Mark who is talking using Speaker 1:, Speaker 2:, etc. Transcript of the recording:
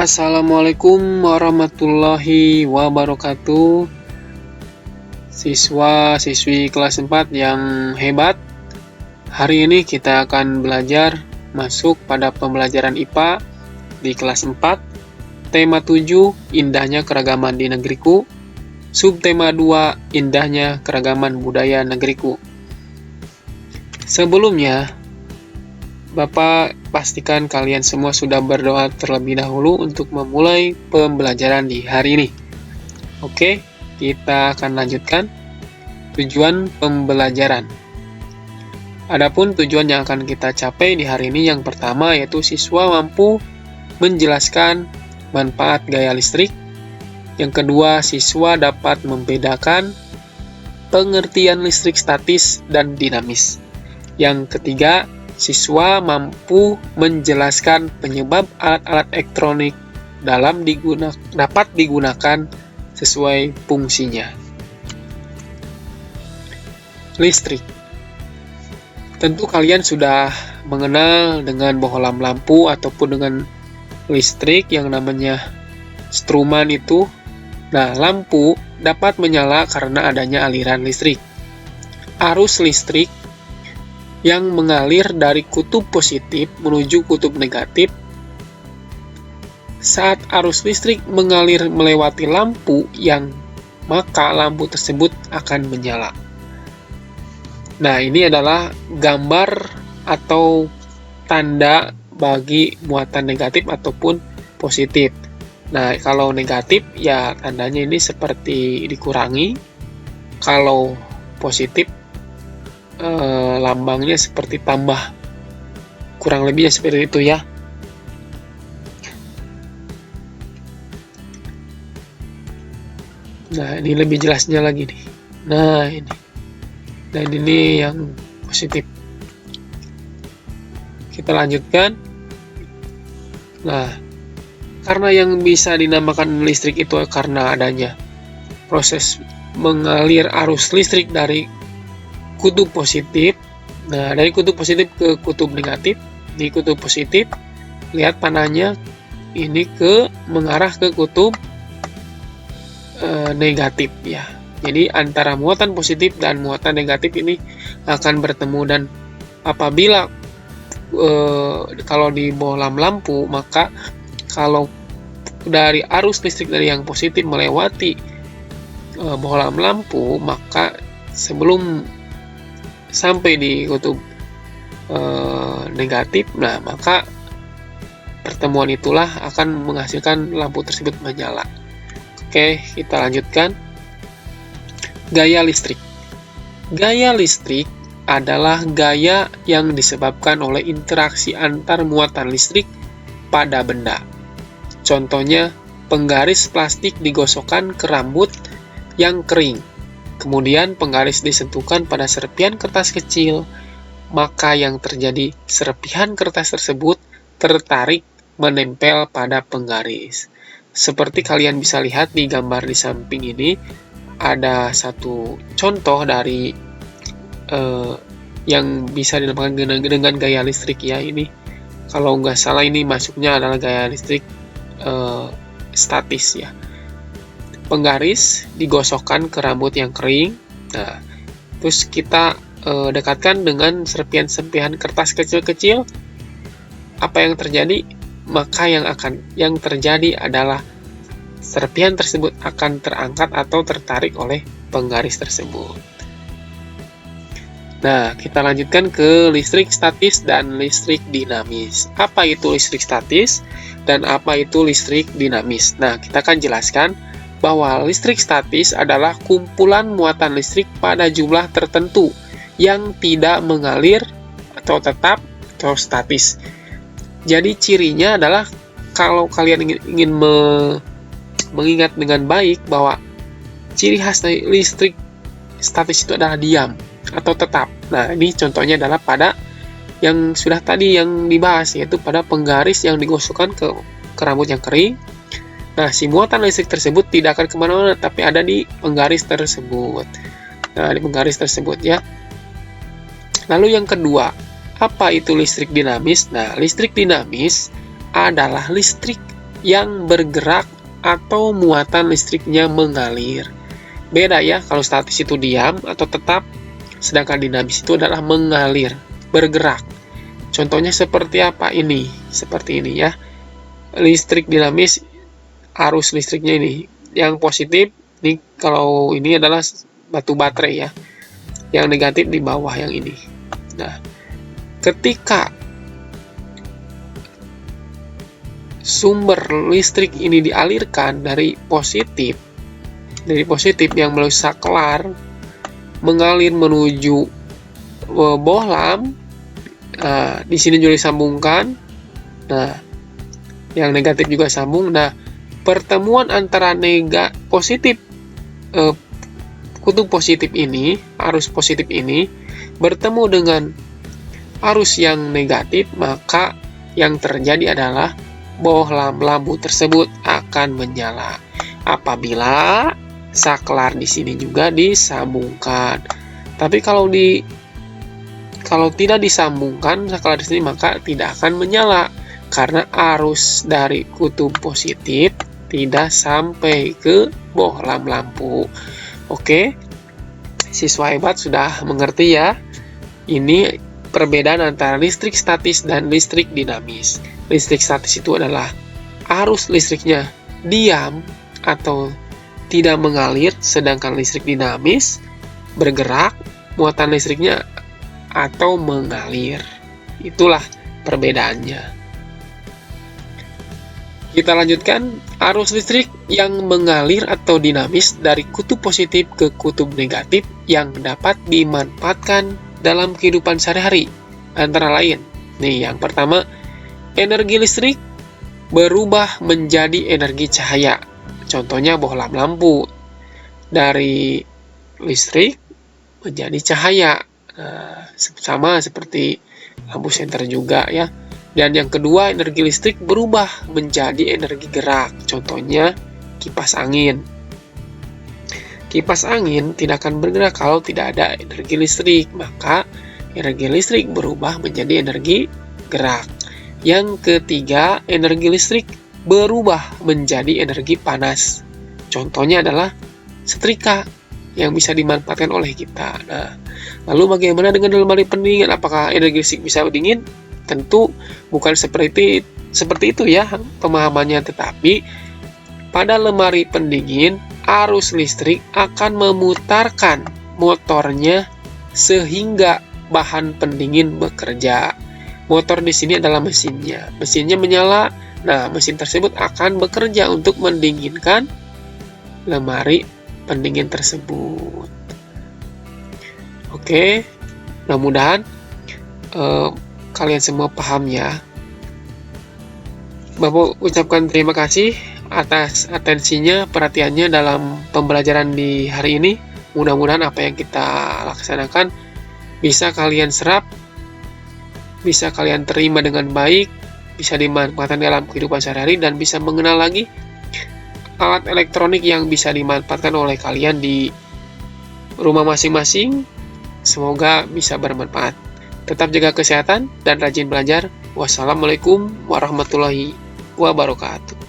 Speaker 1: Assalamualaikum warahmatullahi wabarakatuh. Siswa-siswi kelas 4 yang hebat. Hari ini kita akan belajar masuk pada pembelajaran IPA di kelas 4. Tema 7, indahnya keragaman di negeriku. Subtema 2, indahnya keragaman budaya negeriku. Sebelumnya, Bapak pastikan kalian semua sudah berdoa terlebih dahulu untuk memulai pembelajaran di hari ini. Oke, kita akan lanjutkan tujuan pembelajaran. Adapun tujuan yang akan kita capai di hari ini yang pertama yaitu siswa mampu menjelaskan manfaat gaya listrik. Yang kedua, siswa dapat membedakan pengertian listrik statis dan dinamis. Yang ketiga, siswa mampu menjelaskan penyebab alat-alat elektronik dapat digunakan sesuai fungsinya. Listrik. Tentu kalian sudah mengenal dengan bohlam lampu ataupun dengan listrik yang namanya struman itu. Nah, lampu dapat menyala karena adanya aliran listrik. Arus listrik yang mengalir dari kutub positif menuju kutub negatif. Saat arus listrik mengalir melewati lampu maka lampu tersebut akan menyala. Nah, ini adalah gambar atau tanda bagi muatan negatif ataupun positif. Nah, kalau negatif ya tandanya ini seperti dikurangi. Kalau positif lambangnya seperti tambah, kurang lebihnya seperti itu ya. Nah, ini lebih jelasnya lagi nih. Nah, ini. Dan ini yang positif. Kita lanjutkan. Nah, karena yang bisa dinamakan listrik itu karena adanya proses mengalir arus listrik dari kutub positif. Nah, dari kutub positif ke kutub negatif. Di kutub positif, lihat panahnya ini mengarah ke kutub negatif ya. Jadi antara muatan positif dan muatan negatif ini akan bertemu, dan apabila kalau di bohlam lampu, maka kalau dari arus listrik dari yang positif melewati bohlam lampu, maka sebelum sampai di kutub negatif, nah maka pertemuan itulah akan menghasilkan lampu tersebut menyala. Oke, kita lanjutkan. Gaya listrik. Gaya listrik adalah gaya yang disebabkan oleh interaksi antar muatan listrik pada benda. Contohnya, penggaris plastik digosokkan ke rambut yang kering. Kemudian penggaris disentuhkan pada serpihan kertas kecil, maka yang terjadi serpihan kertas tersebut tertarik menempel pada penggaris. Seperti kalian bisa lihat di gambar di samping ini, ada satu contoh dari yang bisa dinamakan dengan gaya listrik ya. Ini kalau nggak salah ini masuknya adalah gaya listrik statis ya. Penggaris digosokkan ke rambut yang kering. Nah, terus kita dekatkan dengan serpihan-serpihan kertas kecil-kecil. Apa yang terjadi? Maka yang terjadi adalah serpihan tersebut akan terangkat atau tertarik oleh penggaris tersebut. Nah, kita lanjutkan ke listrik statis dan listrik dinamis. Apa itu listrik statis dan apa itu listrik dinamis? Nah, kita akan jelaskan bahwa listrik statis adalah kumpulan muatan listrik pada jumlah tertentu yang tidak mengalir atau tetap atau statis. Jadi cirinya adalah kalau kalian ingin mengingat dengan baik bahwa ciri khas dari listrik statis itu adalah diam atau tetap. Nah, ini contohnya adalah pada yang sudah tadi yang dibahas, yaitu pada penggaris yang digosokkan ke rambut yang kering. Nah, si muatan listrik tersebut tidak akan kemana-mana, tapi ada di penggaris tersebut. Nah, di penggaris tersebut ya. Lalu yang kedua, apa itu listrik dinamis? Nah, listrik dinamis adalah listrik yang bergerak atau muatan listriknya mengalir. Beda ya, kalau statis itu diam atau tetap, sedangkan dinamis itu adalah mengalir, bergerak. Contohnya seperti apa ini? Seperti ini ya. Listrik dinamis, arus listriknya ini. Yang positif, ini kalau ini adalah batu baterai ya. Yang negatif di bawah yang ini. Nah, ketika sumber listrik ini dialirkan dari positif yang melalui saklar mengalir menuju bohlam. Nah, di sini juga disambungkan. Nah, yang negatif juga sambung. Nah, pertemuan antara kutub positif ini, arus positif ini bertemu dengan arus yang negatif, maka yang terjadi adalah bohlam lampu tersebut akan menyala apabila saklar di sini juga disambungkan. Tapi kalau tidak disambungkan saklar di sini, maka tidak akan menyala karena arus dari kutub positif tidak sampai ke bohlam lampu. Oke, siswa hebat sudah mengerti ya. Ini perbedaan antara listrik statis dan listrik dinamis. Listrik statis itu adalah arus listriknya diam atau tidak mengalir, sedangkan listrik dinamis bergerak, muatan listriknya atau mengalir. Itulah perbedaannya. Kita lanjutkan, arus listrik yang mengalir atau dinamis dari kutub positif ke kutub negatif yang dapat dimanfaatkan dalam kehidupan sehari-hari. Antara lain, nih yang pertama, energi listrik berubah menjadi energi cahaya. Contohnya bohlam lampu, dari listrik menjadi cahaya. Nah, sama seperti lampu senter juga ya. Dan yang kedua, energi listrik berubah menjadi energi gerak. Contohnya kipas angin. Kipas angin tidak akan bergerak kalau tidak ada energi listrik, maka energi listrik berubah menjadi energi gerak. Yang ketiga, energi listrik berubah menjadi energi panas. Contohnya adalah setrika yang bisa dimanfaatkan oleh kita. Nah, lalu bagaimana dengan lemari pendingin? Apakah energi listrik bisa dingin? Tentu bukan seperti itu ya pemahamannya, tetapi pada lemari pendingin arus listrik akan memutarkan motornya sehingga bahan pendingin bekerja. Motor di sini adalah mesinnya. Mesinnya menyala. Nah, mesin tersebut akan bekerja untuk mendinginkan lemari pendingin tersebut. Oke, mudah-mudahan kalian semua paham ya. Bapak ucapkan terima kasih atas atensinya, perhatiannya dalam pembelajaran di hari ini. Mudah-mudahan apa yang kita laksanakan bisa kalian serap, bisa kalian terima dengan baik, bisa dimanfaatkan dalam kehidupan sehari-hari, dan bisa mengenal lagi alat elektronik yang bisa dimanfaatkan oleh kalian di rumah masing-masing. Semoga bisa bermanfaat. Tetap jaga kesehatan dan rajin belajar. Wassalamualaikum warahmatullahi wabarakatuh.